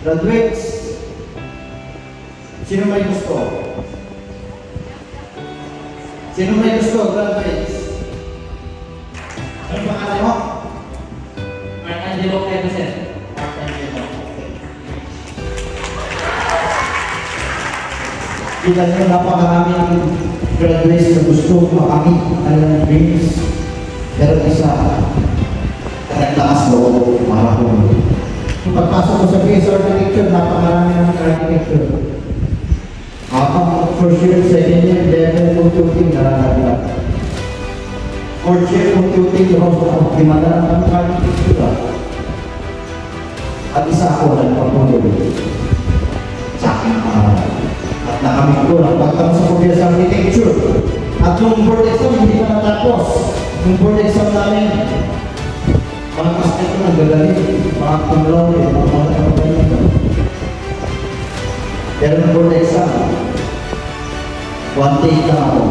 Graduates, sino may gusto? Sino may gusto, graduates? Ano pangalan mo? Angelo Pedro, sir. Kita nyo, napakaraming graduates na gusto makamit ang dreams. Pero isa, naglakas loob, marahon. Pagpasok ko sa BS Architecture, napakarami ng architecture. Habang first year, second year, level computing, naranaglag. Fourth year computing, di madala ng architecture. At isa ako nagpapululoy sa aking pangalan. At nakamit ko na pagkang sa BS Architecture. At nung board exam, hindi pa natapos. Nung board exam namin, mga aspect ko nagagaling, mga kumulaw, mga kapagaling. Pero nung board exam, one take lang ako.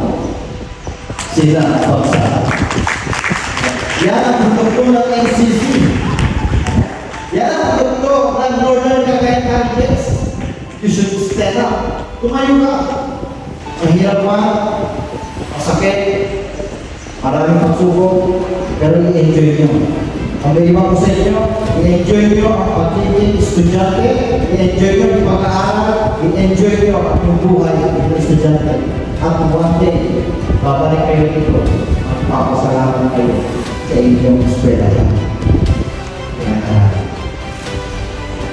Sila pagsa. Yan ang produkto ng NCC. Yan ang produkto ng Northern Cagayan Candidates. You should stand up. Tumayo ka. Mahirap pa. Masakit. Maraming pagsubok. Pero i-enjoy nyo. Ang iba ko sa inyo, i-enjoy nyo ang pagiging estudyante, i-enjoy nyo ang pag-aaral, i-enjoy nyo ang buhay ng estudyante. At one day, babalik kayo dito, magpapasalamat kayo sa inyong eskwela.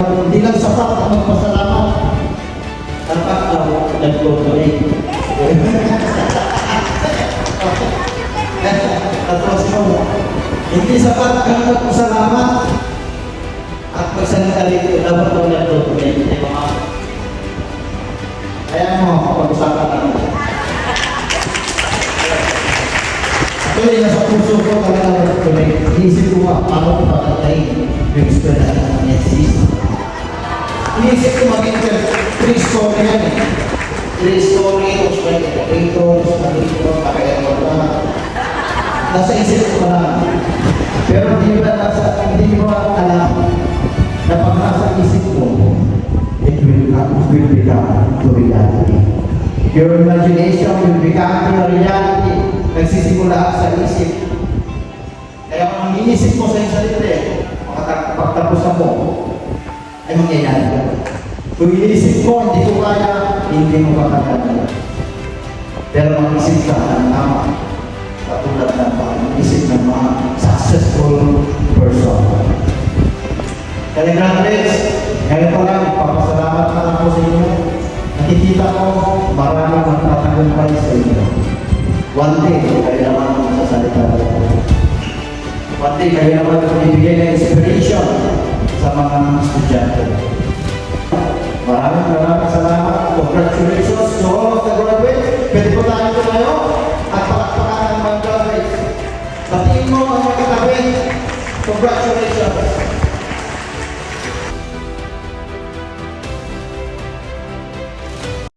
Hindi lang sapat ang magpasalamat, dapat daw nag-donate. Tapos mo, hindi sapat ang magpasalamat at magsalita dito, dapat daw nag-donate. Kaya mo, pag-usapan natin. Actually, nasa puso ko talaga nag-donate. Iisip ko nga, paano ko patatayin yung eskwela ng NCC. Inisip ko maging 3-story yan eh. 3-story, tapos may elevator, tapos elevator, pakaya mo na. Nasa isip ko na. Pero hindi mo alam na pag nasa isip mo, it will become to reality. Your imagination will become to reality. Nagsisimula sa isip. Kaya kung ang inisip mo sa isang sarili, pagtapusan mo, ay mangyayari ka. Kung inisip mo, hindi ko kaya, hindi mo makakaya. Pero mag-isip ka ng tama, katulad ng pag-isip ng mga successful person. Kaya graduates, ngayon pa lang, papasalamat na ako sa inyo. Nakikita ko, maraming magtatagumpay sa inyo. One day, kayo naman masasalita ko. One day, kayo naman ibigay ng inspiration sa mga estudyante. Maraming salamat. Congratulations to all of the graduates. Pwede po tayo tumayo at palakpakan ng mga graduates. Batiin mo ang mga katabi. Congratulations.